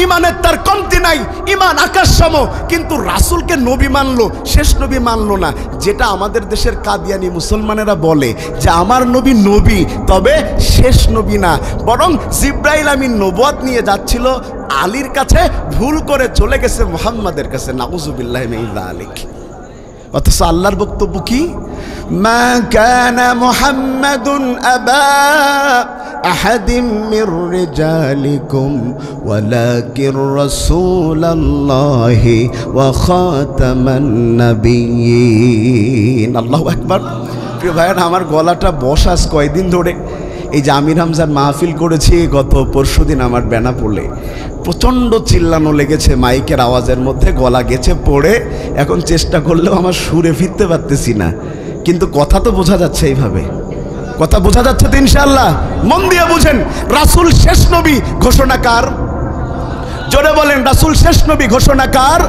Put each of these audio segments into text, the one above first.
ইমানের তার কমতি নাই, ইমান আকাশ সম, কিন্তু রাসূলকে নবী মানলো, শেষ নবী মানলো না। যেটা আমাদের দেশের কাদিয়ানি মুসলমানেরা বলে যে আমার নবী নবী, তবে শেষ নবী না, বরং জিবরাইল আমিন নবুয়ত নিয়ে যাচ্ছিল আলীর কাছে, ভুল করে চলে গেছে মুহাম্মাদের কাছে, নাউযুবিল্লাহি মিন যালিক। অথচ আল্লাহর বক্তব্য কি? মা কানা মুহাম্মাদুন আবা আহাদিম মির রিজালিকুম ওয়ালাকিন রাসূলুল্লাহি ওয়া খাতামান নাবিয়্যিন। আল্লাহু আকবার। প্রিয় ভাইরা, আমার গলাটা বসাস কয়দিন ধরে, এই যে আমির হামজার মাহফিল করেছি গত পরশুদিন আমার বেনাপোলে, প্রচণ্ড চিল্লানো লেগেছে মাইকের আওয়াজের মধ্যে, গলা গেছে পড়ে, এখন চেষ্টা করলেও আমার সুরে ফিরতে পারতেছি না, কিন্তু কথা তো বোঝা যাচ্ছে, এইভাবে কথা বোঝা যাচ্ছে তো ইনশাআল্লাহ। মন দিয়ে বুঝেন, রাসূল শেষ নবী ঘোষণাকার, জোরে বলেন রাসূল শেষ নবী ঘোষণাকার।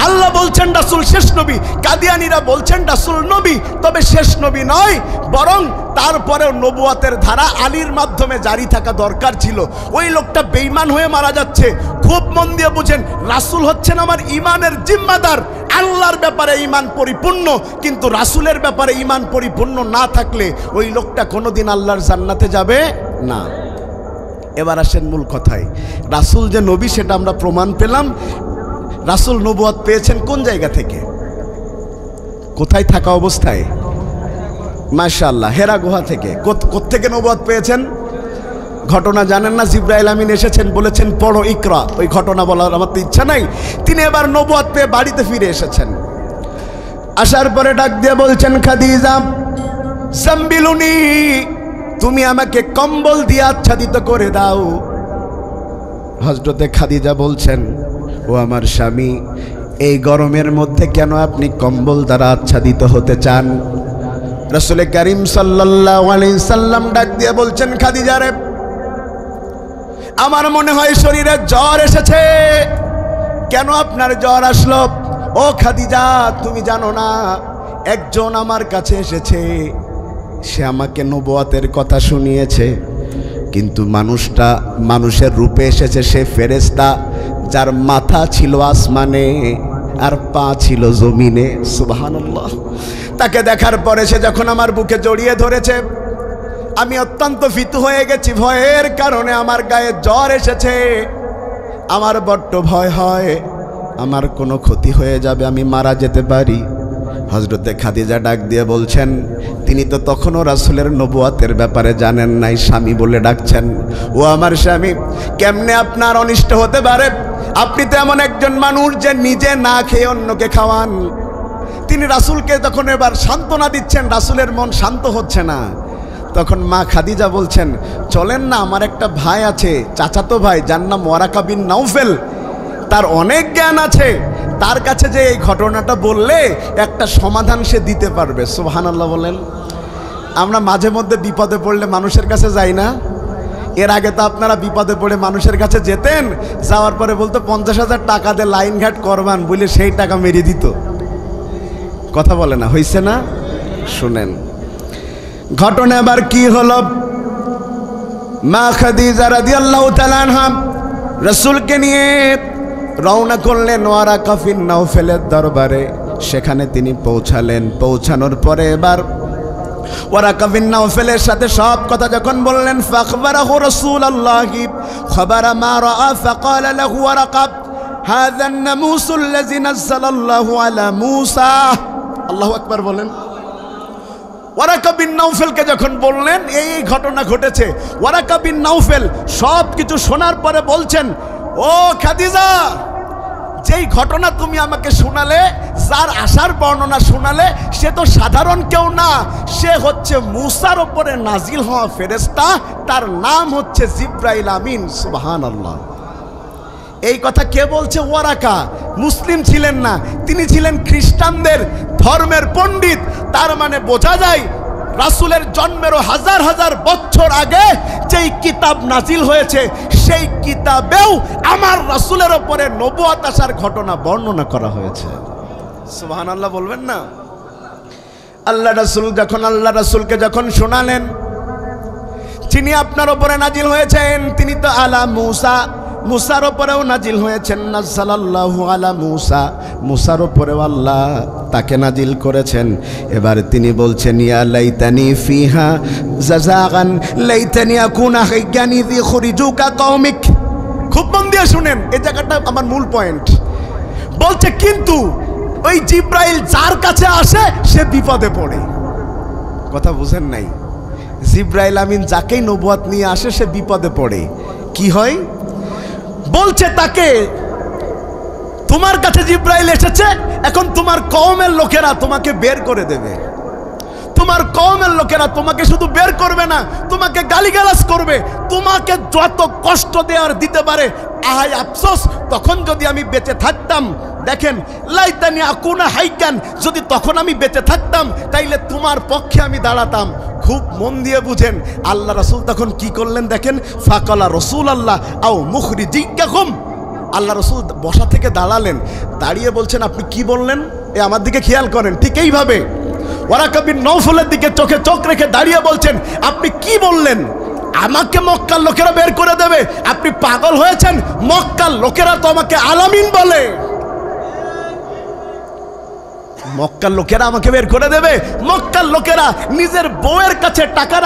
আল্লাহ বলছেন রাসূল শেষ নবী, কাদিয়ানীরা বলছেন রাসূল নবী, তবে শেষ নবী নয়, বরং তারপরেও নবুয়তের ধারা আলীর মাধ্যমে জারি থাকা দরকার ছিল। ওই লোকটা বেঈমান হয়ে মারা যাচ্ছে। খুব মন দিয়ে বুঝেন, রাসূল হচ্ছেন আমার ইমানের জিম্মাদার। আল্লাহর ব্যাপারে ঈমান পরিপূর্ণ, কিন্তু রাসূলের ব্যাপারে ঈমান পরিপূর্ণ না থাকলে ওই লোকটা কোনোদিন আল্লাহর জান্নাতে যাবে না। এবার আসেন মূল কথায়, রাসূল যে নবী সেটা আমরা প্রমাণ পেলাম। রাসূল নবুয়ত পেয়েছেন কোন জায়গা থেকে? কোথায় থাকা অবস্থায়? মাশাআল্লাহ, হেরা গুহা থেকে। কোত্থেকে নবুয়ত পেয়েছেন? ঘটনা জানেন না? জিবরাইল আমিন এসেছেন, বলেছেন পড়ো ইকরা। ওই ঘটনা বলার আমার তো ইচ্ছা নাই। তিনি এবার নবুয়ত পেয়ে বাড়িতে ফিরে এসেছেন। আসার পরে ডাক দিয়ে বলছেন, খাদিজা জাম্বিলুনি, তুমি আমাকে কম্বল দিয়ে আচ্ছাদিত করে দাও। হযরতে খাদিজা বলছেন, ও আমার স্বামী, এই গরমের মধ্যে কেন আপনি কম্বল দ্বারা আচ্ছাদিত হতে চান? রাসূল করিম সাল্লাল্লাহু আলাইহি সাল্লাম ডাক দিয়ে বলছেন, খাদিজা রে, আমার মনে হয় শরীরে জ্বর এসেছে। কেন আপনার জ্বর আসলো? ও খাদিজা, তুমি জানো না, একজন আমার কাছে এসেছে, সে আমাকে নবুয়তের কথা শুনিয়েছে, কিন্তু মানুষটা মানুষের রূপে এসেছে, সে ফেরেশতা, যার মাথা ছিল আসমানে আর পা ছিল জমিনে। সুবহানাল্লাহ। তাকে দেখার পরে সে যখন আমার বুকে জড়িয়ে ধরেছে, আমি অত্যন্ত ভীতু হয়ে গেছি। ভয়ের কারণে আমার গায়ে জ্বর এসেছে। আমার বড্ড ভয় হয়, আমার কোনো ক্ষতি হয়ে যাবে, আমি মারা যেতে পারি। হযরতে খাদিজা ডাক দিয়ে বলছেন, তিনি তো তখনও রাসূলের নবুয়তের ব্যাপারে জানেন নাই, স্বামী বলে ডাকছেন। ও আমার স্বামী, কেমনে আপনার অনিষ্ট হতে পারে? আপনি তো এমন একজন মানুষ যে নিজে না খেয়ে অন্যকে খাওয়ান। তিনি রাসূলকে তখন এবার সান্ত্বনা দিচ্ছেন, রাসূলের মন শান্ত হচ্ছে না। তখন মা খাদিজা বলছেন, চলেন না, আমার একটা ভাই আছে, চাচাতো ভাই, যার নাম ওয়ারাকা বিন নাউফেল, তার অনেক জ্ঞান আছে, তার কাছে যে এই ঘটনাটা বললে একটা সমাধান সে দিতে পারবে। সুবহানাল্লাহ বলেন। আমরা মাঝে মধ্যে বিপদে পড়লে মানুষের কাছে যাই না? এর আগে তো আপনারা বিপদে পড়ে মানুষের কাছে যেতেন, যাওয়ার পরে বলতো 50,000 টাকা দিয়ে লাইন ঘাট করবান, বলে সেই টাকা মেরে দিত। কথা বলে না, হইছে না? শুনেন ঘটনা এবার কি হলো। মা খাদিজা রাদিয়াল্লাহু তাআলা আনহা রাসূলকে নিয়ে রওনা করলেন ওয়ারাকা বিন নাউফেলের দরবারে। সেখানে তিনি পৌঁছালেন। পৌঁছানোর পরে এবার ওয়ারাকা বিন নাউফেলের সাথে সব কথা যখন বললেন, ফাখবারাহু রাসূলুল্লাহি খাবারা মা রাআ ফাকালা লাহু ওয়ারাকা হাযা আন-নামুসুল্লাযী নাযালাল্লাহু আলা মূসা। আল্লাহু আকবার বলেন। ওয়ারাকা বিন নাউফেলকে যখন বললেন এই ঘটনা ঘটেছে, ওয়ারাকা বিন নাউফেল সব কিছু শোনার পরে বলছেন, ও খাদিজা, যেই ঘটনা তুমি আমাকে শোনালে, যার আশার বর্ণনা শোনালে, সে তো সাধারণ কেউ না, সে হচ্ছে মূসার উপরে নাজিল হওয়া ফেরেশতা, তার নাম হচ্ছে জিবরাইল আমিন। সুবহানাল্লাহ। এই কথা কে বলছে? ওয়ারাকা। মুসলিম ছিলেন না, তিনি ছিলেন খ্রিস্টানদের ধর্মের পণ্ডিত। তার মানে বোঝা যায় রাসূলের জন্মেরও হাজার হাজার বছর আগে যেই কিতাব নাজিল হয়েছে, সেই কিতাবেও আমার রাসূলের উপরে নবুয়ত আসার ঘটনা বর্ণনা করা হয়েছে। সুবহানাল্লাহ বলবেন না? আল্লাহ রাসূলকে যখন শোনালেন, যিনি আপনার উপরে নাজিল হয়েছেন তিনি তো আলা মূসা, মুসার উপরেও নাজিল হয়েছেন নাজ্জালাল্লাহু আলা মুসা, মুসার উপরেও আল্লাহ তাকে নাজিল করেছেন। এবার তিনি বলছেন ইয়া লাইতানি ফিহা জাযাগান লাইতানি আকুনা হাইয়ান ইয ইখরিজুকা কওমিক। খুব মন দিয়ে শুনেন, এই জায়গাটা আমার মূল পয়েন্ট। বলছে কিন্তু ওই জিব্রাইল যার কাছে আসে সে বিপদে পড়ে। কথা বুঝেন নাই? জিব্রাইল আমিন যাকেই নবুয়ত নিয়ে আসে সে বিপদে পড়ে। কি হয়? বলছে তাকে তোমার কাছে জিব্রাইল এসেছে, এখন তোমার কওমের লোকেরা তোমাকে বের করে দেবে। তোমার কওমের লোকেরা তোমাকে শুধু বের করবে না, তোমাকে গালিগালাজ করবে, তোমাকে যত কষ্ট দেওয়ার দিতে পারে। আহাই আফসোস, তখন যদি আমি বেঁচে থাকতাম। দেখেন, লাইতানি আকুনা হাইয়ান, যদি তখন আমি বেঁচে থাকতাম তাইলে তোমার পক্ষে আমি দাঁড়াতাম। খুব মন দিয়ে বুঝেন, আল্লাহ রাসূল তখন কি করলেন দেখেন। ফাকালা রাসূলুল্লাহ আও মুখরিজিকাকুম, আল্লাহ রাসূল বসা থেকে দাঁড়ালেন, দাঁড়িয়ে বলছেন আপনি কি বললেন? এ আমার দিকে খেয়াল করেন, ঠিক এইভাবে ওয়ারাকা বিন নওফলের দিকে চোখে চোখ রেখে দাঁড়িয়ে বলছেন আপনি কি বললেন? আমাকে মক্কার লোকেরা বের করে দেবে? আপনি পাগল হয়েছেন? মক্কার লোকেরা তো আমাকে আলামিন বলে, মক্কার লোকেরা আমাকে বের করে দেবে? মক্কার লোকেরা নিজের বউয়ের কাছে টাকা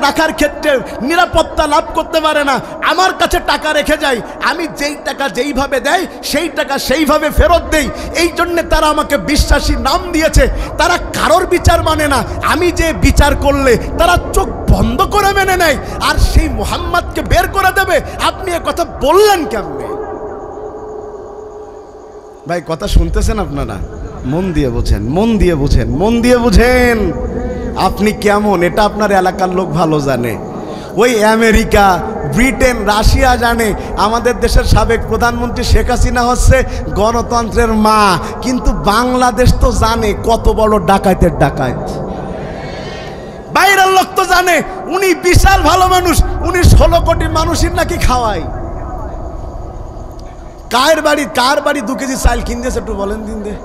রাখার ক্ষেত্রে নিরাপত্তা লাভ করতে পারে না, আমার কাছে টাকা রেখে যায়, আমি যেই টাকা যেইভাবে দেয় সেই টাকা সেইভাবে ফেরত দেই। এই জন্যে তারা আমাকে বিশ্বাসী নাম দিয়েছে। তারা কারোর বিচার মানে না, আমি যে বিচার করলে তারা চোখ বন্ধ করে মেনে নেয়। আর সেই মুহাম্মদকে বের করে দেবে? আপনি এ কথা বললেন কেমনে? ভাই কথা শুনতেছেন আপনারা? মন দিয়ে বুঝেন, মন দিয়ে বুঝেন, মন দিয়ে বুঝেন। আপনি কেমন এটা আপনার এলাকার লোক ভালো জানে। ওই আমেরিকা, ব্রিটেন, রাশিয়া জানে আমাদের দেশের সাবেক প্রধানমন্ত্রী শেখ হাসিনা হচ্ছে গণতন্ত্রের মা, কিন্তু বাংলাদেশ তো জানে কত বড় ডাকাতের ডাকাত। বাইরের লোক তো জানে উনি বিশাল ভালো মানুষ, উনি 16 কোটি মানুষের নাকি খাওয়ায়। কার বাড়ি 2 কেজি চাল কিনতেছে একটু বলেন দিন দে।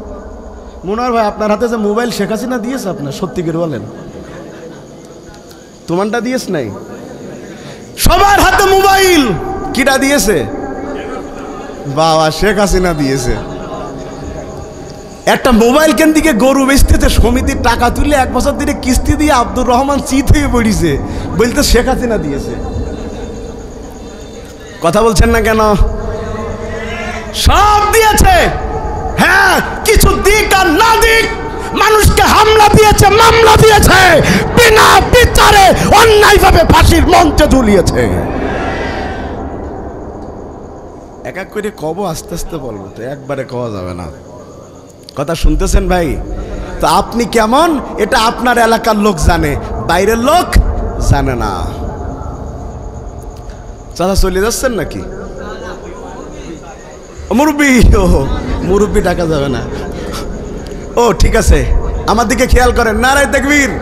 মনোহর ভাই, আপনার হাতে যে মোবাইল শেখ হাসিনা দিয়েছে আপনার, সত্যি করে বলেন তোমারটা দিয়েছ নাই? সবার হাতে মোবাইল কিটা দিয়েছে? বাবা, শেখ হাসিনা দিয়েছে। একটা মোবাইল কেন দিকে গরু বেচতেছে, সমিতির টাকা তুলে 1 বছর ধরে কিস্তি দিয়ে আব্দুর রহমান চিত হয়ে পড়িছে, বলতে শেখ হাসিনা দিয়েছে। কথা বলছেন না কেন? সব দিয়েছে। হ্যাঁ, কিছু দিক আর না দিক, মানুষকে হামলা দিয়েছে, মামলা দিয়েছে, বিনা বিচারে অন্যায়ভাবে ফাঁসির মঞ্চে ঝুলিয়েছে। এক এক করে কব, আস্তে আস্তে বলবো, তো একবারে কওয়া যাবে না। কথা শুনতেছেন ভাই? তো আপনি কেমন এটা আপনার এলাকার লোক জানে, বাইরের লোক জানে না। চাচা চলে যাচ্ছেন নাকি? মুরব্বি, ও মুরব্বি ডাকা যাবে না। ও ঠিক আছে, আমার দিকে খেয়াল করেন। নারায়ে তাকবীর।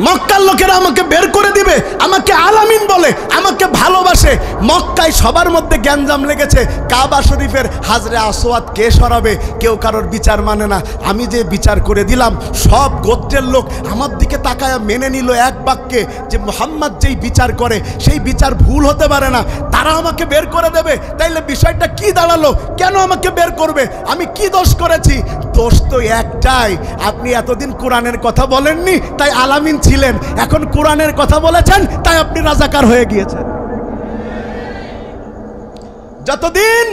মক্কার লোকেরা আমাকে বের করে দিবে, আমাকে আলামিন বলে, আমাকে ভালোবাসে। মক্কায় সবার মধ্যে গ্যাঞ্জাম লেগেছে, কাবা শরীফের হাজরে আসওয়াদ কে সরাবে, কেউ কারোর বিচার মানে না। আমি যে বিচার করে দিলাম, সব গোত্রের লোক আমার দিকে তাকায় মেনে নিল এক বাক্যে যে মুহাম্মদ যেই বিচার করে সেই বিচার ভুল হতে পারে না, তারা আমাকে বের করে দেবে। তাইলে বিষয়টা কি দাঁড়ালো? কেন আমাকে বের করবে? আমি কি দোষ করেছি? দোষ তো একটাই, আপনি এতদিন কোরআনের কথা বলেননি তাই আলামিন ছিলেন, এখন কোরআনের কথা বলেছেন তাই আপনি রাজাকার হয়ে গিয়েছেন। যতদিন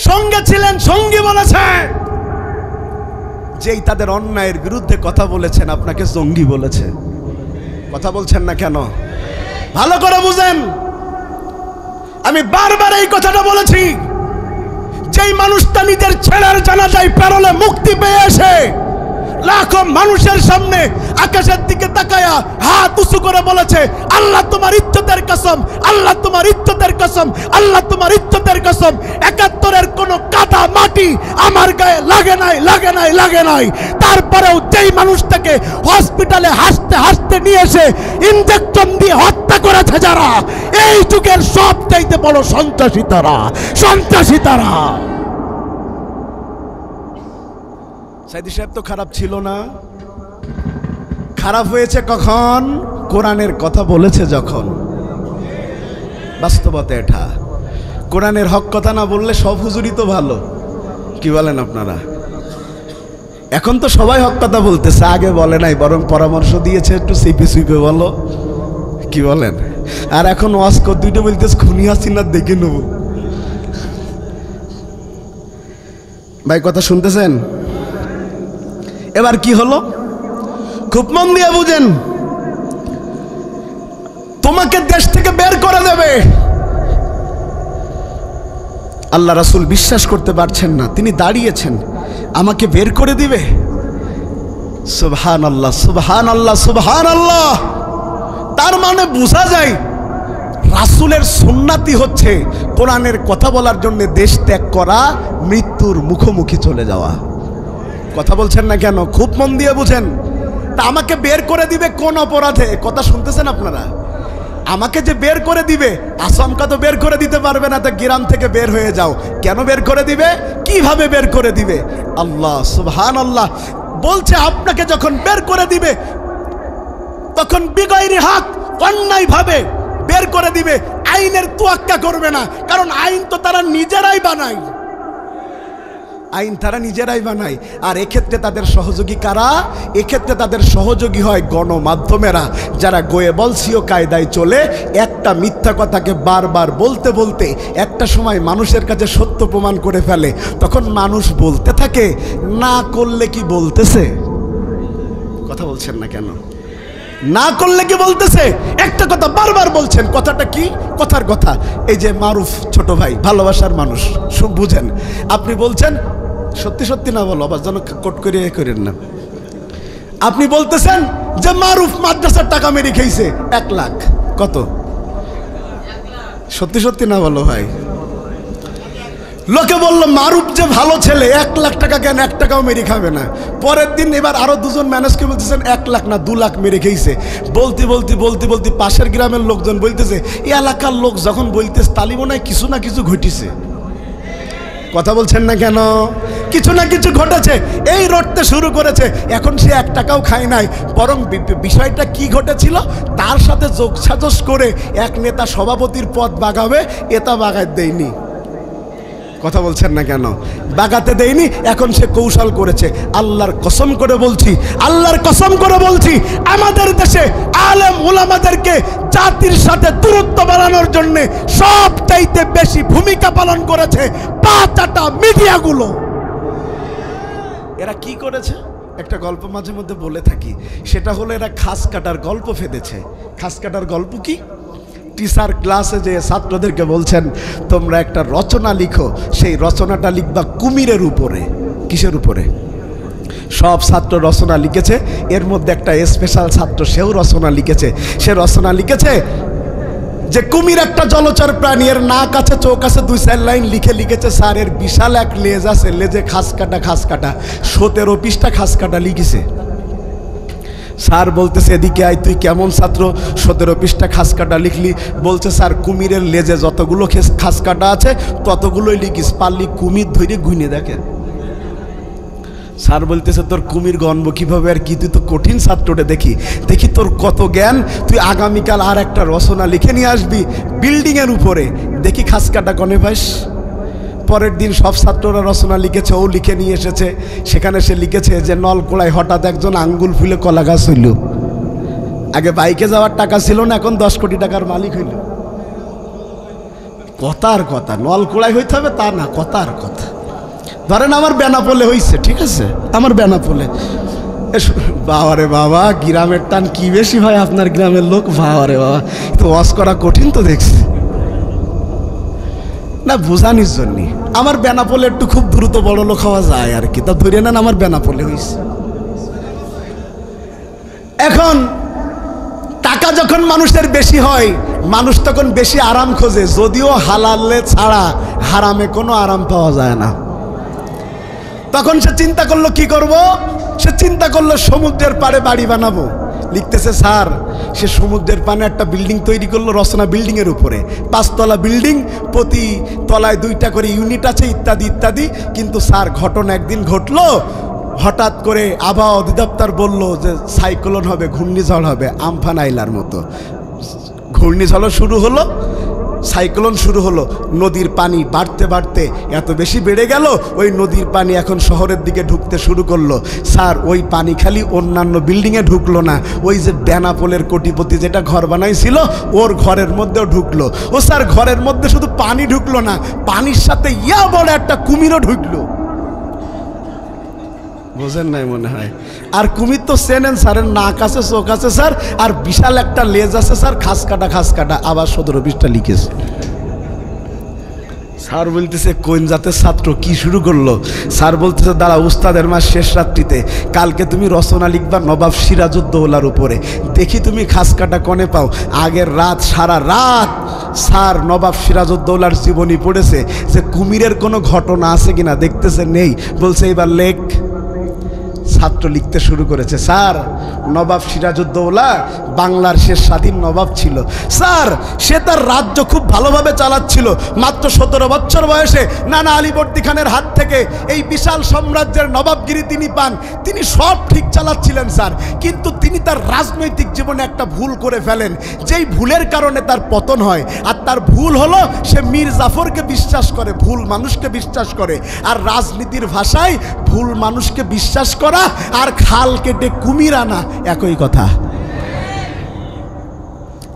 সঙ্গে ছিলেন সঙ্গী বলেছেন, যেই তাদের অন্যায়ের বিরুদ্ধে কথা বলেছেন আপনাকে জঙ্গি বলেছে। কথা বলছেন না কেন? ভালো করে বুঝেন। আমি বারবার এই কথাটা বলেছি, যেই মানুষটা নিজের ছেলের জানাজায় পেরোলে মুক্তি পেয়ে এসে লাখো মানুষের সামনে আকাশের দিকে তাকায়া হাত উঁচু করে বলেছে, আল্লাহ তোমার ইজ্জতের কসম, আল্লাহ তোমার ইজ্জতের কসম, আল্লাহ তোমার ইজ্জতের কসম, 71-এর কোনো কাদা মাটি আমার গায়ে লাগে নাই, লাগে নাই, লাগে নাই। তারপরেও যেই মানুষটাকে হসপিটালে হাসতে হাসতে নিয়ে এসে ইনজেকশন দিয়ে হত্যা করেছে যারা, এই যুগের সবচাইতে বড় সন্ত্রাসী তারা, সন্ত্রাসী তারা। সাইদি সাহেব তো খারাপ ছিল না, খারাপ হয়েছে কখন? কোরআনের কথা বলেছে যখন। বাস্তবতা এটা। কোরআনের হক কথা না বললে সব হুজুরই তো ভালো, কি বলেন আপনারা? এখন তো সবাই হক কথা বলতেছে, আগে বলে নাই, বরং পরামর্শ দিয়েছে একটু সিপি সুইপে বলো, কি বলেন? আর এখন ওয়াস্কর দুইটা বলতেছে খুনি হাসিনার দেখে নেব। ভাই কথা শুনতেছেন? এবার কি হলো খুব মন দিয়ে বুঝেন। তোমাকে দেশ থেকে বের করে দেবে। আল্লাহ রাসূল বিশ্বাস করতে পারছেন না, তিনি দাঁড়িয়েছেন, আমাকে বের করে দিবে। সুবহানাল্লাহ, সুবহানাল্লাহ, সুবহানাল্লাহ। তার মানে বোঝা যায় রাসূলের সুন্নাতি হচ্ছে কোরআনের কথা বলার জন্য দেশ ত্যাগ করা, মৃত্যুর মুখোমুখি চলে যাওয়া। কথা বলছেন না কেন? খুব মন দিয়ে বুঝেন। তা আমাকে বের করে দিবে কোন অপরাধে? কথা শুনতেছেন আপনারা? আমাকে যে বের করে দিবে, আসামকা তো বের করে দিতে পারবে না, তো গ্রাম থেকে বের হয়ে যাও। কেন বের করে দিবে? কিভাবে বের করে দিবে? আল্লাহ সুবহানাল্লাহ বলছে আপনাকে যখন বের করে দিবে তখন বিগাইরি হক, অন্যায় ভাবে বের করে দিবে। আইনের তোয়াক্কা করবে না, কারণ আইন তো তারা নিজেরাই বানায়, আইন তারা নিজেরাই বানায়। আর এক্ষেত্রে তাদের সহযোগী কারা? এক্ষেত্রে তাদের সহযোগী হয় গণমাধ্যমেরা, যারা গোয়েবলসীয় কায়দায় চলে, একটা মিথ্যা কথাকে বারবার বলতে বলতে একটা সময় মানুষের কাছে সত্য প্রমাণ করে ফেলে। তখন মানুষ বলতে থাকে, না করলে কি বলতেছে? কথা বলছেন না কেন? না করলে কি বলতেছে? একটা কথা বারবার বলছেন, কথাটা কি? কথার কথা। এই যে মারুফ ছোট ভাই, ভালোবাসার মানুষ, সব বুঝেন। আপনি বলছেন সত্যি সত্যি না বলো, আবার যেন কোট করে করেন না। আপনি বলতেছেন যে মারুফ মাদ্রাসার টাকা মেরে খেয়েছে 1 লাখ। কত? সত্যি সত্যি না বলো ভাই। লোকে বললো মারুফ যে ভালো ছেলে, 1 লাখ টাকা কেন, 1 টাকাও মেরে খাবে না। পরের দিন এবার আরো দুজন ম্যানেজকে বলতেছেন 1 লাখ না 2 লাখ মেরে খেয়েছে। বলতে বলতে বলতে বলতে পাশের গ্রামের লোকজন বলতেছে, এই এলাকার লোক যখন বলতেছে তালি মনে হয় কিছু না কিছু ঘটিছে। কথা বলছেন না কেন? কিছু না কিছু ঘটেছে, এই রটতে শুরু করেছে। এখন সে 1 টাকাও খায় নাই, বরং বিষয়টা কি ঘটেছিল তার সাথে যোগসাজশ করে এক নেতা সভাপতির পদ বাগাবে, এটা বাগায় দেয়নি। কথা বলছেন না কেন? বাগাতে দেয়নি, এখন সে কৌশল করেছে। আল্লাহর কসম করে বলছি, আল্লাহর কসম করে বলছি, আমাদের দেশে আলেম উলামাদেরকে জাতির সাথে দূরত্ব বাড়ানোর জন্য সবচাইতে বেশি ভূমিকা পালন করেছে 5টা মিডিয়াগুলো। এরা কি করেছে? একটা গল্প মাঝে মধ্যে বলে থাকি, সেটা হলো এরা খাস কাটার গল্প ফেলেছে। খাস কাটার গল্প কি? টিচার ক্লাসে যে ছাত্রদেরকে বলছেন তোমরা একটা রচনা লিখো, সেই রচনাটা লিখবা কুমিরের উপরে। কিসের উপরে? সব ছাত্র রচনা লিখেছে, এর মধ্যে একটা স্পেশাল ছাত্র, সেও রচনা লিখেছে। সে রচনা লিখেছে যে কুমির একটা জলচর প্রাণী, এর নাক আছে, চোখ আছে, 2-4 লাইন লিখে লিখেছে স্যার এর বিশাল এক লেজ আছে, লেজে খাস কাটা, খাস কাটা। 17 পৃষ্ঠা খাস কাটা লিখেছে। স্যার বলতেছে এদিকে আয়, তুই কেমন ছাত্র 17 পৃষ্ঠা খাস কাটা লিখলি? বলছে স্যার কুমিরের লেজে যতগুলো খাস কাটা আছে ততগুলোই লিখিস, পারলি কুমির ধরে গুনে দেখেন। স্যার বলতেছে তোর কুমির গণব কিভাবে আর কি, তুই তো কঠিন ছাত্রটা, দেখি দেখি তোর কত জ্ঞান, তুই আগামীকাল আর একটা রচনা লিখে নিয়ে আসবি বিল্ডিংয়ের উপরে, দেখি খাস কাটা গনে পাস। পরের দিন সব ছাত্ররা রচনা লিখেছে, ও লিখে নিয়ে এসেছে। সেখানে সে লিখেছে যে নলকোলায় হঠাৎ একজন আঙ্গুল ফুলে কলা গাছ হইল। আগে বাইকে যাওয়ার টাকা ছিল না, এখন 10 কোটি টাকার মালিক হইল। কথার কথা, নলকোলায় হইতে হবে তা না, কথার কথা। ধরেন আমার বেনাপোলে হইছে, ঠিক আছে, আমার বেনাপোলে। বাবারে বাবা, গ্রামের টান কি বেশি হয় আপনার গ্রামের লোক, বাবারে বাবা, তো ওয়াজ করা কঠিন তো দেখছি না, বোঝানির জন্য। আমার বেনাপোলে একটু খুব দ্রুত বড় লোক হওয়া যায় আর কি, তা ধরে নেন আমার বেনাপোলে হইছে। এখন টাকা যখন মানুষের বেশি হয়, মানুষ তখন বেশি আরাম খোঁজে, যদিও হালালে ছাড়া হারামে কোনো আরাম পাওয়া যায় না। তখন সে চিন্তা করলো কি করব? সে চিন্তা করলো সমুদ্রের পাড়ে বাড়ি বানাবো। লিখতেছে স্যার সে সমুদ্রের পানে একটা বিল্ডিং তৈরি করলো, রচনা বিল্ডিংয়ের উপরে, 5 তলা বিল্ডিং, প্রতি তলায় 2টা করে ইউনিট আছে, ইত্যাদি ইত্যাদি। কিন্তু স্যার ঘটনা একদিন ঘটলো, হঠাৎ করে আবহাওয়া অধিদপ্তর বলল যে সাইক্লোন হবে, ঘূর্ণিঝড় হবে, আমফান আইলার মতো। ঘূর্ণিঝড় শুরু হলো, সাইক্লোন শুরু হলো, নদীর পানি বাড়তে বাড়তে এত বেশি বেড়ে গেল, ওই নদীর পানি এখন শহরের দিকে ঢুকতে শুরু করলো। স্যার ওই পানি খালি অন্যান্য বিল্ডিংয়ে ঢুকলো না, ওই যে বেনাপোলের কোটিপতি যেটা ঘর বানাইছিল ওর ঘরের মধ্যেও ঢুকলো। ও স্যার ঘরের মধ্যে শুধু পানি ঢুকলো না, পানির সাথে ইয়া বড় একটা কুমিরও ঢুকলো। বোঝেন নাই মনে হয়? আর কুমির তো চেনেন স্যারের নাক আছে, চোখ আছে স্যার, আর বিশাল একটা লেজ আছে স্যার, খাস কাটা আবার 17-20টা লিখেছে। স্যার বলতেছে কোন জাতের ছাত্র, কি শুরু করলো? স্যার বলতেছে দাঁড়া, উস্তাদের মাস শেষ রাত্রিতে কালকে তুমি রচনা লিখবা নবাব সিরাজউদ্দৌলার উপরে, দেখি তুমি খাস কাটা কনে পাও। আগের রাত সারা রাত স্যার নবাব সিরাজউদ্দৌলার জীবনী পড়েছে, যে কুমিরের কোনো ঘটনা আছে কিনা দেখতেছে, নেই। বলছে এবার লেখ। ছাত্র লিখতে শুরু করেছে, স্যার নবাব সিরাজউদ্দৌলা বাংলার শেষ স্বাধীন নবাব ছিল স্যার, সে তার রাজ্য খুব ভালোভাবে চালাচ্ছিল। মাত্র 17 বছর বয়সে নানা আলীবর্দী খানের হাত থেকে এই বিশাল সাম্রাজ্যের নবাবগিরি তিনি পান। তিনি সব ঠিক চালাচ্ছিলেন স্যার, কিন্তু তিনি তার রাজনৈতিক জীবনে একটা ভুল করে ফেলেন, যেই ভুলের কারণে তার পতন হয়। আর তার ভুল হলো সে মীর জাফরকে বিশ্বাস করে, ভুল মানুষকে বিশ্বাস করে। আর রাজনীতির ভাষায় ভুল মানুষকে বিশ্বাস করা আর খাল কেটে কুমির আনা একই কথা।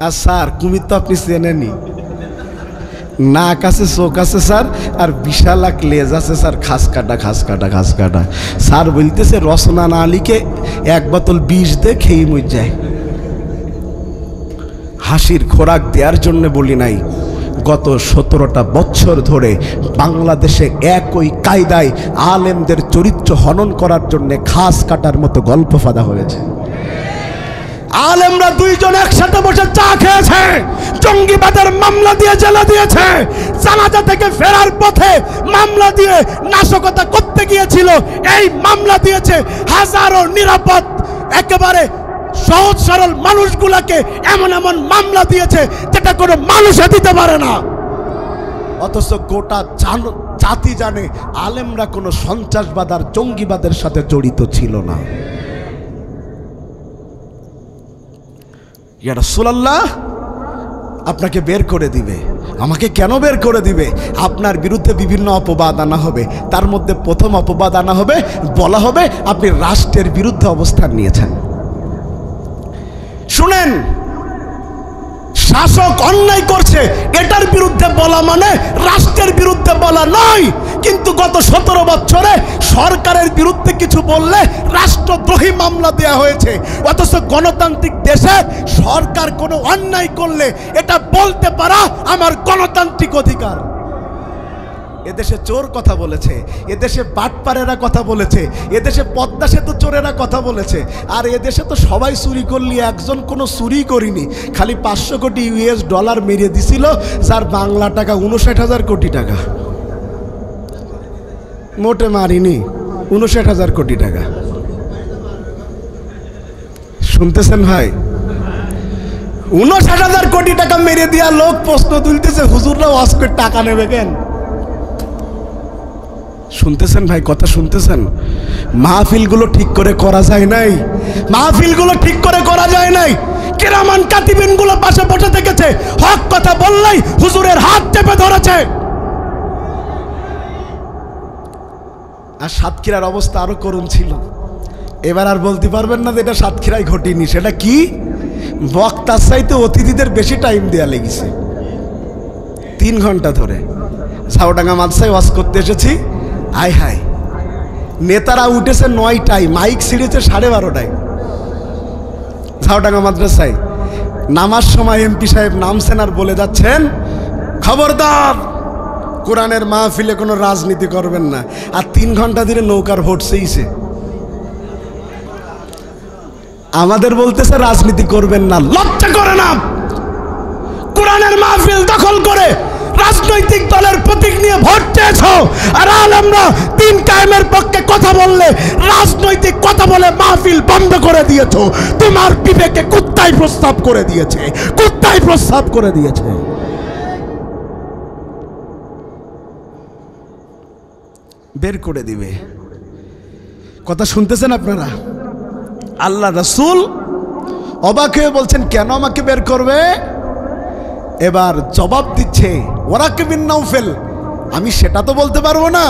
আর স্যার কুমির তো আপনি চেনেনই, নাক আছে, চোখ আছে স্যার, আর বিশাল এক লেজ আছে স্যার, খাস কাটা। স্যার বলতেছে রচনা না লিখে এক বোতল বিষ দে, খেয়ে মর যায়। হাসির খোরাক দেওয়ার জন্য বলি নাই, গত 17টা বছর ধরে বাংলাদেশে একই কায়দায় আলেমদের চরিত্র হনন করার জন্য খাস কাটার মতো গল্প ফাঁদা হয়েছে। আলেমরা দুইজন একসাথে বসে চা খেয়েছে, জঙ্গিবাদের মামলা দিয়ে জেলে দিয়েছে, জানাজা থেকে ফেরার পথে মামলা দিয়ে নাশকতা করতে গিয়েছিল, এই মামলা দিয়েছে। হাজারো নিরাপদ একেবারে সহজ সরল মানুষগুলাকে এমন মামলা দিয়েছে যেটা কোনো মানুষে দিতে পারে না। অথচ গোটা জাতি জানে আলেমরা কোনো সন্ত্রাসবাদ আর জঙ্গিবাদের সাথে জড়িত ছিল না। ইয়া রাসূলুল্লাহ, আপনাকে বের করে দিবে। আমাকে কেন বের করে দিবে? আপনার বিরুদ্ধে বিভিন্ন অপবাদ আনা হবে, তার মধ্যে প্রথম অপবাদ আনা হবে, বলা হবে আপনি রাষ্ট্রের বিরুদ্ধে অবস্থান নিয়েছেন। শুনেন, শাসক অন্যায় করছে এটার বিরুদ্ধে বলা মানে রাষ্ট্রের বিরুদ্ধে বলা নয়। কিন্তু গত 17 বছরে সরকারের বিরুদ্ধে কিছু বললে রাষ্ট্রদ্রোহী মামলা দেয়া হয়েছে। অথচ গণতান্ত্রিক দেশে সরকার কোনো অন্যায় করলে এটা বলতে পারা আমার গণতান্ত্রিক অধিকার। এদেশে চোর কথা বলেছে, এদেশে বাটপারেরা কথা বলেছে, এদেশে পদ্মা সেতু চোরেরা কথা বলেছে। আর এদেশে তো সবাই চুরি করলি, একজন কোনো চুরি করিনি, খালি 500 কোটি US ডলার মেরে দিছিল, যার বাংলা টাকা 59,000 কোটি টাকা। মোটে মারিনি, 59,000 কোটি টাকা। শুনতেছেন ভাই? 59,000 কোটি টাকা মেরে দেওয়া লোক প্রশ্ন তুলতেছে হুজুররা ওয়াজ করে টাকা নেবে কেন? শুনতেছেন ভাই, কথা শুনতেছেন? মাহফিলগুলো ঠিক করে করা যায় নাই, মাহফিলগুলো ঠিক করে করা যায় নাই। কিরামান কাতিবিনগুলো পাশে বসে থেকেছে, হক কথা বললেই হুজুরের হাত চেপে ধরেছে। আর সাতক্ষীরার অবস্থা আরো করুণ ছিল। এবার আর বলতে পারবেন না যে এটা সাতক্ষীরায় ঘটেনি। সেটা কি? বক্তার চাইতে অতিথিদের বেশি টাইম দেয়া লেগেছে। 3 ঘন্টা ধরে ঝাউডাঙ্গা মাদ্রাসায় ওয়াজ করতে এসেছি। আয় হায়, নেতারা উঠেছে 9টায়, মাইক ছিঁড়েছে 12:30টায়। ঝাউডাঙ্গা মাদ্রাসায় নামার সময় MP সাহেব নামছেন আর বলে যাচ্ছেন, খবরদার কোরআনের মাহফিলে কোনো রাজনীতি করবেন না। আর 3 ঘন্টা ধরে নৌকার ভোট চেয়েছে। আমাদের বলতেছে রাজনীতি করবেন না। লজ্জা করে না? কোরআনের মাহফিল দখল করে রাজনৈতিক দলের প্রতীক নিয়ে ভোট চেয়েছ, আর আলেমরা দিন কায়েমের পক্ষে কথা বললে রাজনৈতিক কথা বলে মাহফিল বন্ধ করে দিয়েছ। তোমার বিবেকে কুত্তায় প্রস্তাব করে দিয়েছে, কুত্তায় প্রস্তাব করে দিয়েছে। বের করে দিবে। কথা শুনতেছেন আপনারা? আল্লাহ রাসূল অবাক হয়ে বলছেন, কেন আমাকে বের করবে? এবার জবাব দিচ্ছে ওয়ারাকা বিন নাউফেল, আমি সেটা তো বলতে পারবো না,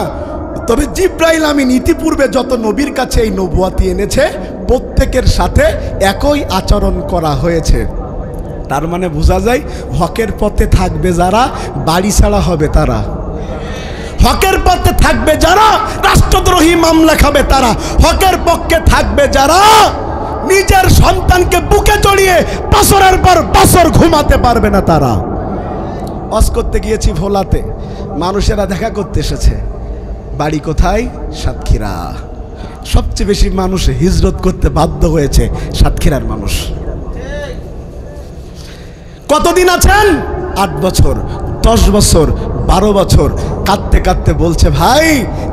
তবে জিব্রাইল আমিন ইতিপূর্বে যত নবীর কাছে এই নবুয়াতি এনেছে প্রত্যেকের সাথে একই আচরণ করা হয়েছে। তার মানে বোঝা যায় হকের পথে থাকবে যারা বাড়ি ছাড়া হবে তারা, হকের পথে থাকবে যারা রাষ্ট্রদ্রোহী মামলা খাবে তারা, হকের পক্ষে থাকবে যারা নিজের সন্তানকে বুকে জড়িয়ে বছরের পর বছর ঘুমাতে পারবে না তারা। ওয়াজ করতে গিয়েছি ভোলাতে, মানুষেরা দেখা করতে এসেছে। বাড়ি কোথায়? সাতক্ষীরা। সবচেয়ে বেশি মানুষ হিজরত করতে বাধ্য হয়েছে সাতক্ষীরার মানুষ। কতদিন আছেন? 8 বছর, 10 বছর, 12 বছর। কাঁদতে কাঁদতে বলছে ভাই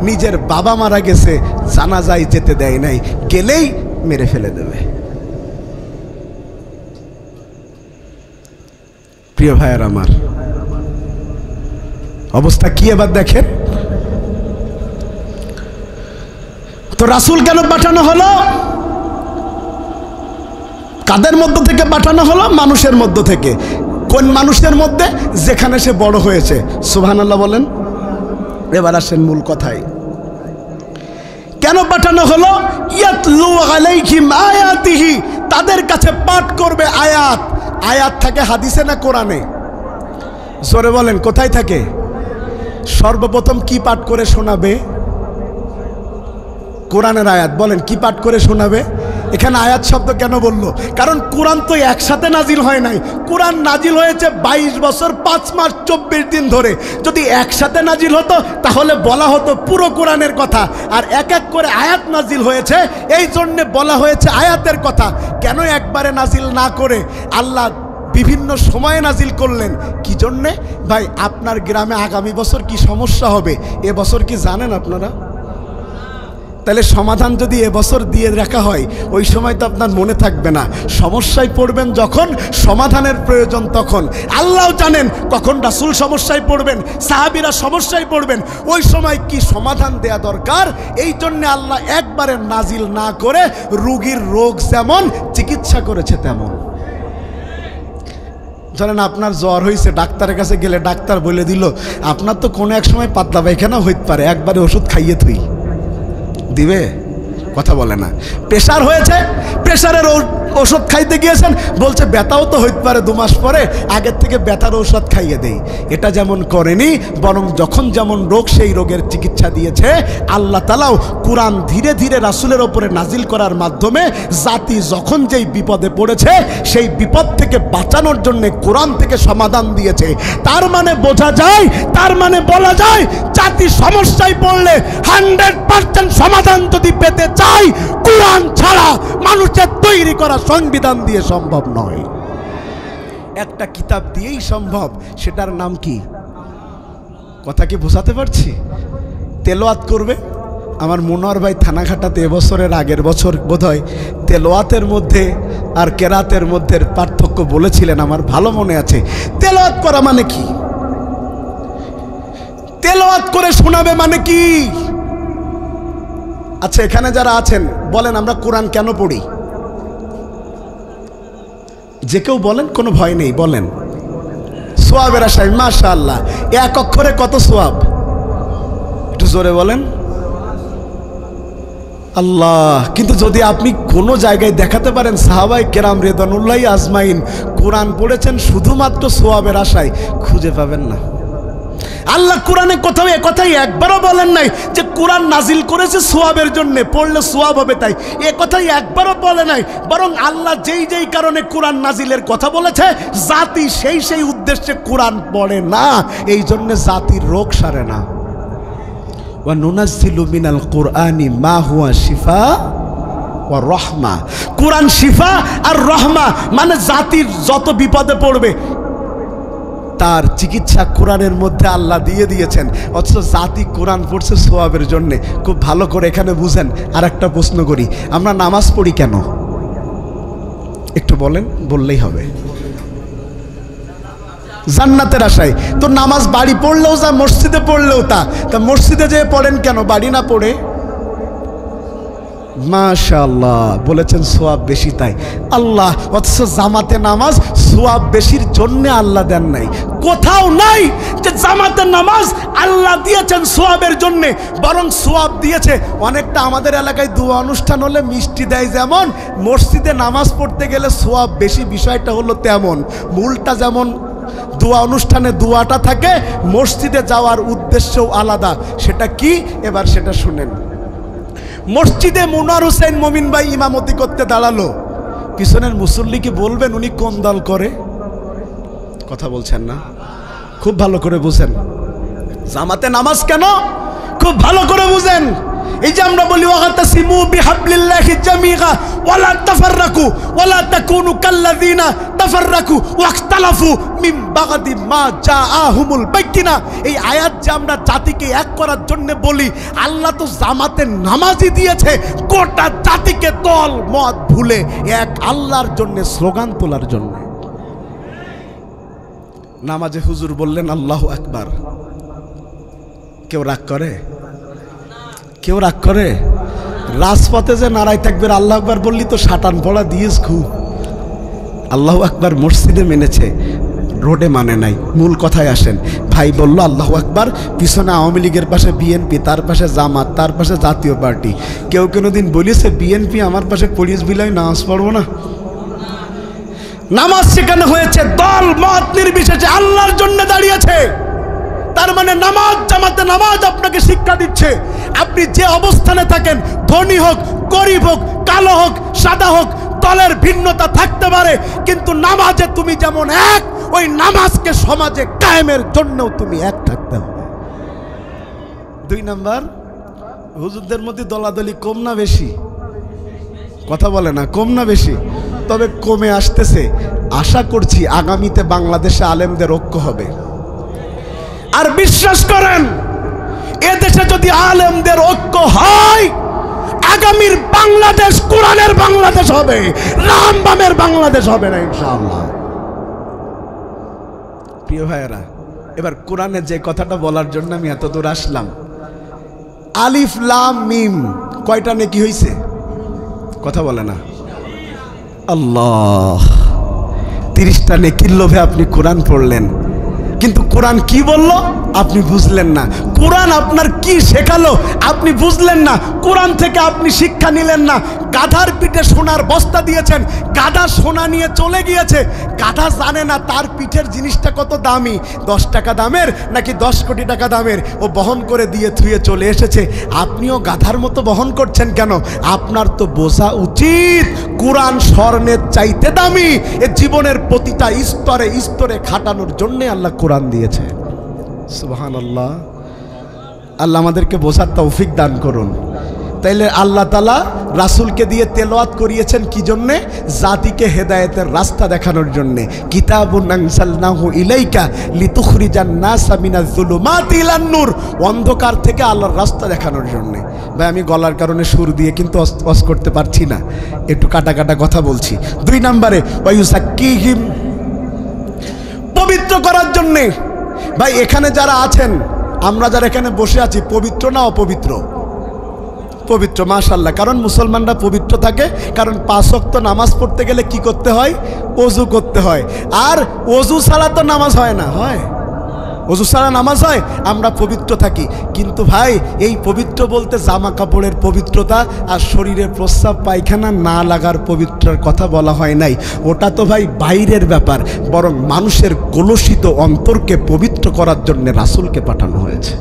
নিজের বাবা মারা গেছে, জানাজায় যেতে দেয় নাই, গেলেই মেরে ফেলে দেবে। প্রিয় ভাইয়ের আমার, অবস্থা কি এবার দেখেন তো। রাসূল কেন পাঠানো হলো? কাদের মধ্য থেকে পাঠানো হলো? মানুষের মধ্য থেকে। কোন মানুষের মধ্যে? যেখানে সে বড় হয়েছে। সুবহানাল্লাহ বলেন। এবার আসেন মূল কথায়, কেন পাঠানো হলো? ইয়াতলু আলাইহিম আয়াতিহি, তাদের কাছে পাঠ করবে আয়াত। আয়াত থাকে হাদিসে না কোরআনে? জোরে বলেন, কোথায় থাকে? সর্বপ্রথম কি পাঠ করে শোনাবে? কোরআনের আয়াত। বলেন কি পাঠ করে শোনাবে? এখানে আয়াত শব্দ কেন বললো? কারণ কোরআন তো একসাথে নাজিল হয় নাই। কোরআন নাজিল হয়েছে 22 বছর 5 মাস 24 দিন ধরে। যদি একসাথে নাজিল হতো তাহলে বলা হতো পুরো কোরআনের কথা, আর এক এক করে আয়াত নাজিল হয়েছে, এই জন্যে বলা হয়েছে আয়াতের কথা। কেন একবারে নাজিল না করে আল্লাহ বিভিন্ন সময়ে নাজিল করলেন? কি জন্যে? ভাই আপনার গ্রামে আগামী বছর কি সমস্যা হবে এবছর কি জানেন আপনারা? তাহলে সমাধান যদি এবছর দিয়ে রাখা হয় ওই সময় তো আপনার মনে থাকবে না। সমস্যায় পড়বেন যখন সমাধানের প্রয়োজন তখন। আল্লাহ জানেন কখন রাসূল সমস্যায় পড়বেন, সাহাবীরা সমস্যায় পড়বেন, ওই সময় কি সমাধান দেয়া দরকার। এই জন্যে আল্লাহ একবারে নাজিল না করে রোগীর রোগ যেমন চিকিৎসা করেছে তেমন। জানেন আপনার জ্বর হয়েছে, ডাক্তারের কাছে গেলে ডাক্তার বলে দিল আপনার তো কোনো এক সময় পাতলা পায়খানা হইতে পারে, একবারে ওষুধ খাইয়ে তুই দিবে? কথা বলে না। প্রেশার হয়েছে, প্রেশারের ওষুধ খাইতে গিয়েছেন, বলছে ব্যথাও তো হইতে পারে 2 মাস পরে, আগের থেকে ব্যথার ঔষধ খাইয়ে দেই। এটা যেমন করেনি, বরং যখন যেমন রোগ সেই রোগের চিকিৎসা দিয়েছে। আল্লাহ তাআলাও কোরআন ধীরে ধীরে রাসূলের ওপরে নাজিল করার মাধ্যমে জাতি যখন যেই বিপদে পড়েছে সেই বিপদ থেকে বাঁচানোর জন্য কোরআন থেকে সমাধান দিয়েছে। তার মানে বোঝা যায়, তার মানে বলা যায় জাতি সমস্যায় পড়লে 100% সমাধান যদি পেতে চাই, কোরআন ছাড়া মানুষের তৈরি করা সংবিধান দিয়ে সম্ভব নয়। একটা কিতাব দিয়েই সম্ভব, সেটার নাম কি? কথা কি বোঝাতে পারছি? তেলাওয়াত করবে। আমার মনোয়ার ভাই থানাঘাটাতে এবছরের আগের বছর বোধহয় তেলাওয়াতের মধ্যে আর কেরাতের মধ্যে পার্থক্য বলেছিলেন, আমার ভালো মনে আছে। তেলাওয়াত করা মানে কি? তেলাওয়াত করে শোনাবে মানে কি? আচ্ছা এখানে যারা আছেন বলেন আমরা কোরআন কেন পড়ি? যে কেউ বলেন, কোনো ভয় নেই, বলেন। সোয়াবের আশায়। মাশাআল্লাহ, এক অক্ষরে কত সোয়াব? একটু জোরে বলেন। আল্লাহ। কিন্তু যদি আপনি কোনো জায়গায় দেখাতে পারেন সাহাবায়ে কেরাম রিদওয়ানুল্লাহি আজমাইন কোরআন পড়েছেন শুধুমাত্র সোয়াবের আশায়, খুঁজে পাবেন না। আল্লাহ কোরআনে কোথাও এ কথাই একবারও বলেন নাই যে কোরআন নাজিল করেছে সোয়াবের জন্য, পড়লে সোয়াব হবে তাই, এ কথাই একবারও বলে নাই। বরং আল্লাহ যেই যেই কারণে কোরআন নাজিলের কথা বলেছে, জাতি সেই সেই উদ্দেশ্যে কোরআন পড়ে না, এই জন্য জাতির রোগ সারে না। ওয়া নুনাজ্জিলু মিনাল কুরআনি মা হুয়া শিফা ওয়া রাহমা। কোরআন শিফা আর রহমা, মানে জাতির যত বিপদে পড়বে তার চিকিৎসা কোরআনের মধ্যে আল্লাহ দিয়ে দিয়েছেন। অথচ জাতি কোরআন পড়ছে সোয়াবের জন্যে। খুব ভালো করে এখানে বুঝেন। আর একটা প্রশ্ন করি, আমরা নামাজ পড়ি কেন? একটু বলেন, বললেই হবে। জান্নাতের আশায়। তো নামাজ বাড়ি পড়লেও যা, মসজিদে পড়লেও তা। তা মসজিদে যেয়ে পড়েন কেন, বাড়ি না পড়ে? মাশাআল্লাহ, বলেছেন সোয়াব বেশি তাই আল্লাহ, অথচ জামাতে নামাজ সোয়াব বেশির জন্য আল্লাহ দেন নাই। কোথাও নাই যে জামাতে নামাজ আল্লাহ দিয়েছেন সোয়াবের জন্য, বরং সোয়াব দিয়েছে অনেকটা আমাদের এলাকায় দোয়া অনুষ্ঠান হলে মিষ্টি দেয় যেমন, মসজিদে নামাজ পড়তে গেলে সোয়াব বেশি, বিষয়টা হলো তেমন। মূলটা যেমন দোয়া অনুষ্ঠানে দোয়াটা থাকে, মসজিদে যাওয়ার উদ্দেশ্যও আলাদা। সেটা কি এবার সেটা শুনেন। মসজিদে মুনার হোসেন মমিন ভাই ইমামতি করতে দাঁড়ালো, পিছনের মুসল্লি কি বলবেন উনি কোন দল করে? কথা বলছেন না, খুব ভালো করে বুঝেন। জামাতে নামাজ কেন খুব ভালো করে বুঝেন। এই যে আমরা বলি ওয়াতাসিমু বিহাবলিল্লাহি জামিআ ওয়ালা তাফাররাকু ওয়ালা তাকুনু কাল্লাযিনা তাফাররাকু ওয়াখতালাফু মিন বাগদি মা জাআহুমুল বাইয়িনা। এই আয়াত যে আমরা জাতিকে এক করার জন্য বলি, আল্লাহ তো জামাতে নামাজই দিয়েছে গোটা জাতিকে দল মত ভুলে এক আল্লাহর জন্য স্লোগান তোলার জন্য। নামাজে হুজুর বললেন আল্লাহু আকবার, কেউ রাগ করে? কেউ রাগ করে? রাজপথে যে নারায় তাকবীর আল্লাহু আকবার বললি তো শাটান পড়া দিয়েছ খুব। আল্লাহু আকবার মসজিদে মেনেছে, রোডে মানে নাই। মূল কথায় আসেন। ভাই বলল আল্লাহু আকবার, পিছনে আওয়ামী লীগের পাশে বিএনপি, তার পাশে জামাত, তার পাশে জাতীয় পার্টি। কেউ কোনোদিন বলেছে বিএনপি আমার পাশে পুলিশ বিলাই নামাজ পড়বো না? নামাজ সেখানে হয়েছে দল মত নির্বিশেষে আল্লাহর জন্য দাঁড়িয়েছে। তার মানে নামাজ, জামাতে নামাজ আপনাকে শিক্ষা দিচ্ছে আপনি যে অবস্থানে থাকেন, ধনী হোক গরিব হোক কালো হোক সাদা হোক, দলের ভিন্নতা থাকতে পারে, কিন্তু নামাজে তুমি যেমন এক, ওই নামাজকে সমাজে কায়েমের জন্যও তুমি এক থাকতে হবে। 2 নাম্বার, হুজুরদের মধ্যে দলাদলি কম না বেশি? কথা বলে না, কম না বেশি? তবে কমে আসতেছে। আশা করছি আগামীতে বাংলাদেশে আলেমদের ঐক্য হবে। আর বিশ্বাস করেন, এদেশে যদি আলেমদের ঐক্য হয়, আগামীর বাংলাদেশ কোরআনের বাংলাদেশ হবে, রামবামের বাংলাদেশ হবে না ইনশাআল্লাহ। প্রিয় ভাইয়েরা, এবার কোরআনে যে কথাটা বলার জন্য আমি এত দূর আসলাম, আলিফ লাম মিম কয়টা নেকি হইছে? কথা বলে না। আল্লাহ, 30টা নেকির লোভে আপনি কোরআন পড়লেন, কিন্তু কোরআন কি বলল আপনি বুঝলেন না। কোরআন আপনার কি শেখালো আপনি বুঝলেন না। কোরআন থেকে আপনি শিক্ষা নিলেন না। গাধার পিঠে সোনার বস্তা দিয়েছেন, গাধা সোনা নিয়ে চলে গিয়েছে। গাধা জানে না তার পিঠের জিনিসটা কত দামি, 10 টাকা দামের নাকি 10 কোটি টাকা দামের। ও বহন করে দিয়ে থুয়ে চলে এসেছে। আপনিও গাধার মতো বহন করছেন কেন? আপনার তো বোঝা উচিত কোরআন স্বর্ণের চাইতে দামি। এ জীবনের প্রতিটা স্তরে স্তরে খাটানোর জন্য আল্লাহ কোরআন দিয়েছে। সুবহানাল্লাহ। আল্লাহ আমাদেরকে বোঝার তৌফিক দান করুন। তাইলে আল্লাহ তাআলা রাসূলকে দিয়ে তেলাওয়াত করিয়েছেন কি জন্যে? জাতিকে হেদায়েতের রাস্তা দেখানোর জন্যে। কিতাবুন আনসালনাহু ইলাইকা লিতুখরিজান নাসা মিনাজ যুলুমাতি ইলান নূর, অন্ধকার থেকে আল্লাহর রাস্তা দেখানোর জন্যে। ভাই আমি গলার কারণে সুর দিয়ে কিন্তু অস করতে পারছি না, একটু কাটা কাটা কথা বলছি। 2 নম্বরে ওয়ায়ুসাক্কিহিম, পবিত্র করার জন্যে। ভাই এখানে যারা আছেন, আমরা যারা এখানে বসে আছি, পবিত্র না অপবিত্র? পবিত্র, মাশাআল্লাহ। কারণ মুসলমানরা পবিত্র থাকে, কারণ 5 ওয়াক্ত নামাজ পড়তে গেলে কি করতে হয়? ওযু করতে হয়। আর ওযু ছাড়া তো নামাজ হয় না, হয়? ওযু ছাড়া নামাজ হয়? আমরা পবিত্র থাকি। কিন্তু ভাই এই পবিত্র বলতে জামা কাপড়ের পবিত্রতা আর শরীরে প্রস্রাব পায়খানা না লাগার পবিত্রের কথা বলা হয় নাই। ওটা তো ভাই বাইরের ব্যাপার, বরং মানুষের কলুষিত অন্তরকে পবিত্র করার জন্য রাসূলকে পাঠানো হয়েছে।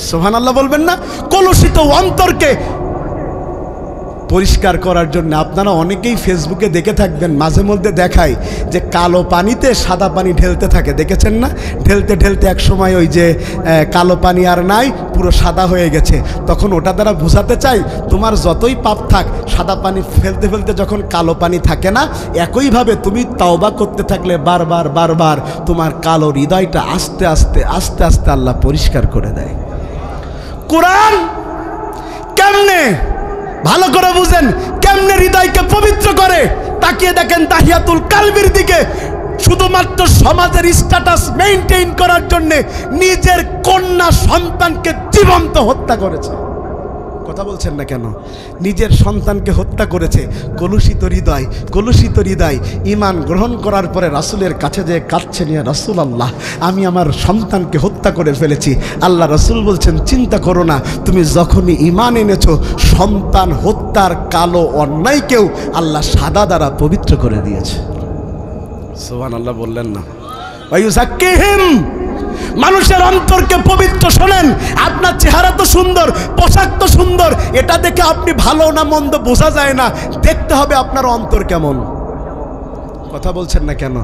সুবহানাল্লাহ বলবেন না? কলুষিত অন্তরকে পরিষ্কার করার জন্য। আপনারা অনেকেই ফেসবুকে দেখে থাকবেন, মাঝে মধ্যে দেখায় যে কালো পানিতে সাদা পানি ঢেলতে থাকে, দেখেছেন না? ঢেলতে ঢেলতে এক সময় ওই যে কালো পানি আর নাই, পুরো সাদা হয়ে গেছে। তখন ওটা দ্বারা বোঝাতে চাই, তোমার যতই পাপ থাক, সাদা পানি ফেলতে ফেলতে যখন কালো পানি থাকে না, একইভাবে তুমি তাওবা করতে থাকলে বারবার বারবার তোমার কালো হৃদয়টা আস্তে আস্তে আস্তে আস্তে আল্লাহ পরিষ্কার করে দেয়। কোরআন কেমনে, ভালো করে বুঝেন, কেমনে হৃদয়কে পবিত্র করে। তাকিয়ে দেখেন তাহিয়াতুল কালবির দিকে। শুধুমাত্র সমাজের স্ট্যাটাস মেইনটেইন করার জন্য নিজের কন্যা সন্তানকে জীবন্ত হত্যা করেছে। কথা বলছেন না কেন? নিজের সন্তানকে হত্যা করেছে, কলুষিত হৃদয় ঈমান গ্রহণ করার পরে রাসূলের কাছে যেয়ে কাঁদছেন, ইয়া রাসূলুল্লাহ, আমি আমার সন্তানকে হত্যা করে ফেলেছি। আল্লাহ রাসূল বলছেন, চিন্তা করো না, তুমি যখনই ঈমান এনেছো, সন্তান হত্যার কালো অন্যায়কেও আল্লাহ সাদা দ্বারা পবিত্র করে দিয়েছে। সুবহানাল্লাহ বললেন না? ওয়ায়ুযাক্কিহিম, মানুষের অন্তরকে পবিত্র। শোনেন, আপনার চেহারা তো সুন্দর, পোশাক তো সুন্দর, এটা দেখে আপনি ভালো না মন্দ বোঝা যায় না। দেখতে হবে আপনার অন্তর কেমন। কথা বলছেন না কেন?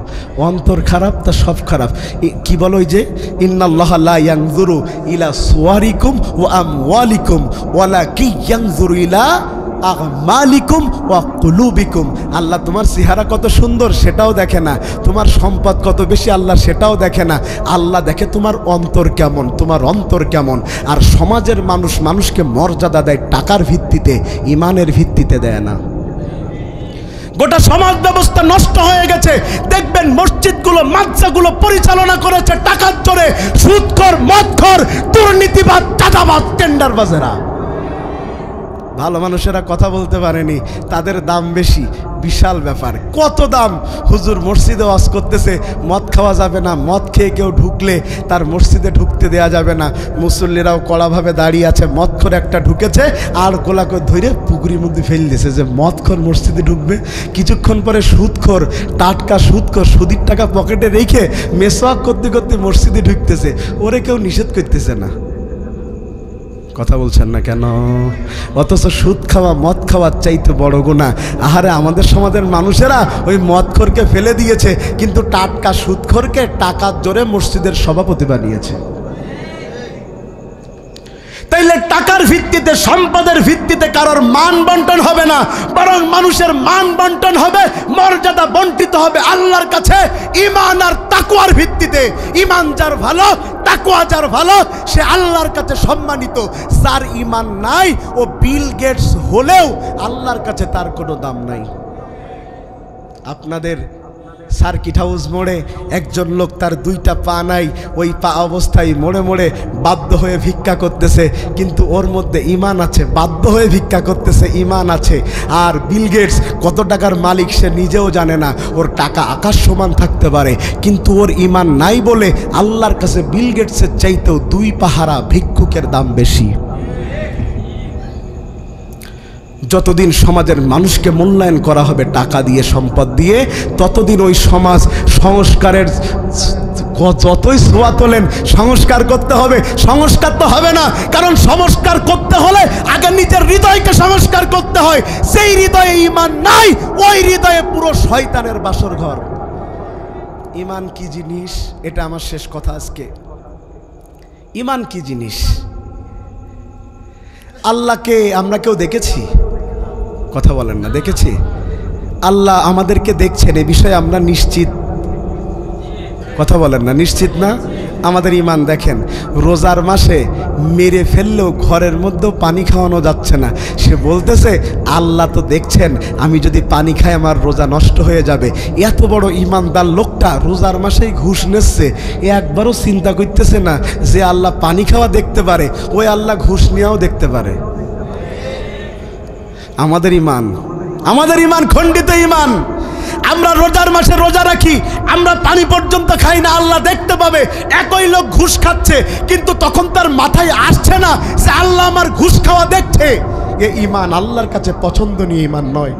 অন্তর খারাপ তা সব খারাপ। কি বলো ওই যে ইন্নাল্লাহা লা ইয়ানজুরু ইলা সুওয়ারিকুম ওয়া আমওয়ালিকুম ওয়ালাকিন ইয়ানজুরু ইলা আমালিকুম ওয়া কুলুবিকুম। আল্লাহ তোমার চেহারা কত সুন্দর সেটাও দেখে না, তোমার সম্পদ কত বেশি আল্লাহ সেটাও দেখে না। আল্লাহ দেখে তোমার অন্তর কেমন, তোমার অন্তর কেমন। আর সমাজের মানুষ মানুষকে মর্যাদা দেয় টাকার ভিত্তিতে, ঈমানের ভিত্তিতে দেয় না। গোটা সমাজ ব্যবস্থা নষ্ট হয়ে গেছে। দেখবেন মসজিদগুলো, মাদ্রাসাগুলো পরিচালনা করেছে টাকার জোরে সুদখোর, মদখোর, দুর্নীতিবাজ, চাঁদাবাজ, টেন্ডারবাজেরা। ভালো মানুষেরা কথা বলতে পারেনি, তাদের দাম বেশি। বিশাল ব্যাপার, কত দাম। হুজুর মসজিদে ওয়াজ করতেছে মদ খাওয়া যাবে না, মদ খেয়ে কেউ ঢুকলে তার মসজিদে ঢুকতে দেয়া যাবে না। মুসল্লিরাও কড়াভাবে দাঁড়িয়ে আছে। মদখোর একটা ঢুকেছে আর গোলাকে ধরে পুকুরির মধ্যে ফেলে দিয়েছে যে মদখোর মসজিদে ঢুকবে। কিছুক্ষণ পরে সুদখোর, টাটকা সুদখোর, সুদির টাকা পকেটে রেখে মেসওয়াক করতে করতে মসজিদে ঢুকতেছে। ওরে কেউ নিষেধ করতেছে না। কথা বলছেন না কেন? অথচ সুদ খাওয়া, মদ খাওয়ার চাইতে বড় গুনাহ। আহারে, আমাদের সমাজের মানুষেরা ওই মদখোরকে ফেলে দিয়েছে, কিন্তু টাটকা সুদখোরকে টাকার জোরে মসজিদের সভাপতি বানিয়েছে। তাইলে টাকার ভিত্তিতে, সম্পদের ভিত্তিতে কারোর মান বন্টন হবে না, বরং মানুষের মান বন্টন হবে, মর্যাদা বন্টিত হবে আল্লাহর কাছে ঈমান আর তাকওয়ার ভিত্তিতে। ঈমান যার ভালো, তাকওয়া যার ভালো, সে আল্লাহর কাছে সম্মানিত। যার ঈমান নাই, ও বিল গেটস হলেও আল্লাহর কাছে তার কোনো দাম নাই। আপনাদের সার্কিট হাউস মোড়ে একজন লোক, তার দুইটা পা নাই, ওই পা অবস্থায় মোড়ে মোড়ে বাধ্য হয়ে ভিক্ষা করতেছে, কিন্তু ওর মধ্যে ঈমান আছে। বাধ্য হয়ে ভিক্ষা করতেছে, ঈমান আছে। আর বিল গেটস কত টাকার মালিক সে নিজেও জানে না, ওর টাকা আকাশ সমান থাকতে পারে, কিন্তু ওর ঈমান নাই বলে আল্লাহর কাছে বিল গেটসের চাইতেও দুই পাহারা ভিক্ষুকের দাম বেশি। যতদিন সমাজের মানুষকে মূল্যায়ন করা হবে টাকা দিয়ে, সম্পদ দিয়ে, ততদিন ওই সমাজ সংস্কারের যতই ছোঁয়া তোলেন, সংস্কার করতে হবে, সংস্কার তো হবে না। কারণ সংস্কার করতে হলে আগে নিজের হৃদয়কে সংস্কার করতে হয়। সেই হৃদয়ে ঈমান নাই, ওই হৃদয়ে পুরো শয়তানের বাসর ঘর। ঈমান কি জিনিস, এটা আমার শেষ কথা আজকে। ঈমান কি জিনিস? আল্লাহকে আমরা কেউ দেখেছি? কথা বলেন না, দেখেছি? আল্লাহ আমাদেরকে দেখছেন, এ বিষয়ে আমরা নিশ্চিত? কথা বলেন না, নিশ্চিত না? আমাদের ঈমান দেখেন। রোজার মাসে মেরে ফেললেও ঘরের মধ্যেও পানি খাওয়ানো যাচ্ছে না। সে বলতেছে আল্লাহ তো দেখছেন, আমি যদি পানি খাই আমার রোজা নষ্ট হয়ে যাবে। এত বড় ঈমানদার লোকটা রোজার মাসেই ঘুষ নিচ্ছে, একবারও চিন্তা করতেছে না যে আল্লাহ পানি খাওয়া দেখতে পারে, ওই আল্লাহ ঘুষ নেওয়াও দেখতে পারে। আমাদের ঈমান খণ্ডিত ঈমান। আমরা রোজার মাসে রোজা রাখি, আমরা পানি পর্যন্ত খাই না, আল্লাহ দেখতে পাবে। একই লোক ঘুষ খাচ্ছে, কিন্তু তখন তার মাথায় আসছে না যে আল্লাহ আমার ঘুষ খাওয়া দেখছে। এ ঈমান আল্লাহর কাছে পছন্দনীয় ঈমান নয়।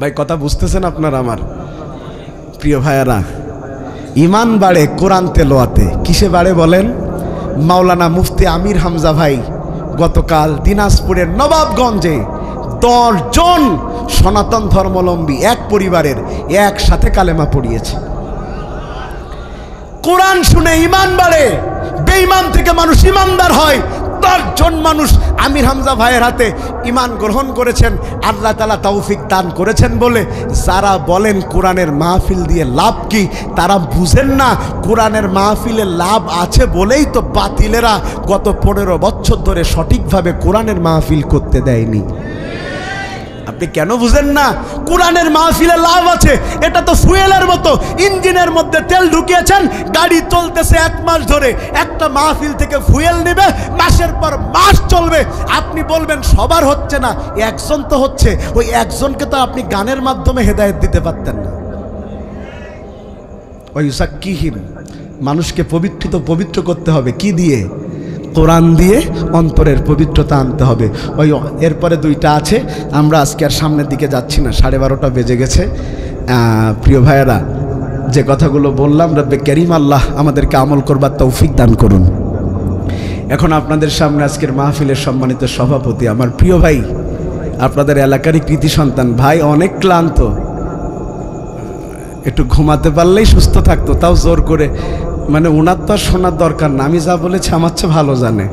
ভাই কথা বুঝতেছেন আপনারা? আমার প্রিয় ভাইয়েরা, ঈমান বাড়ে কোরআন তেলাওয়াতে। কিসে বাড়ে বলেন? মাওলানা মুফতি আমির হামজা ভাই গতকাল দিনাজপুরের নবাবগঞ্জে 10 জন সনাতন ধর্মাবলম্বী এক পরিবারের একসাথে কালেমা পড়িয়েছে। কোরআন শুনে ঈমান বাড়ে, বেঈমান থেকে মানুষ ঈমানদার হয়। 10 জন মানুষ আমির হামজা ভাইয়ের হাতে ঈমান গ্রহণ করেছেন। আল্লাহ তাআলা তৌফিক দান করেছেন বলে যারা বলেন কোরআনের মাহফিল দিয়ে লাভ কি, তারা বুঝেন না কোরআনের মাহফিলে লাভ আছে বলেই তো বাতিলেরা গত 15 বছর ধরে সঠিকভাবে কোরআনের মাহফিল করতে দেয়নি। আপনি কেন বুঝেন না? কোরআনের মাহফিলে লাভ আছে। এটা তো ফুয়েলের মতো, ইঞ্জিনের মধ্যে তেল ঢুকিয়েছেন, গাড়ি চলতেছে 1 মাস ধরে, একটা মাহফিল থেকে ফুয়েল নেবে, মাসের পর মাস চলবে। আপনি বলবেন সবার হচ্ছে না, একজন তো হচ্ছে, ওই একজনকে তো আপনি গানের মাধ্যমে হেদায়েত দিতে পারতেন না। ওই সাক্কিহিম, মানুষকে পবিত্র করতে হবে কি দিয়ে? কোরআন দিয়ে অন্তরের পবিত্রতা আনতে হবে। ওই এরপরে 2টা আছে, আমরা আজকে আর সামনের দিকে যাচ্ছি না, 12:30 বেজে গেছে। প্রিয় ভাইয়েরা, যে কথাগুলো বললাম, রব্বে করিম আল্লাহ আমাদেরকে আমল করবার তৌফিক দান করুন। এখন আপনাদের সামনে আজকের মাহফিলের সম্মানিত সভাপতি, আমার প্রিয় ভাই, আপনাদের এলাকারই কৃতি সন্তান ভাই, অনেক ক্লান্ত, একটু ঘুমাতে পারলেই সুস্থ থাকতো, তাও জোর করে, মানে ওনার তো আর শোনার দরকার না, আমি যা বলেছি আমার চেয়ে ভালো জানে।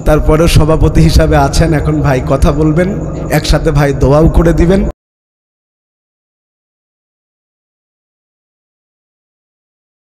তারপরেও সভাপতি হিসাবে আছেন, এখন ভাই কথা বলবেন, একসাথে ভাই দোয়াও করে দিবেন।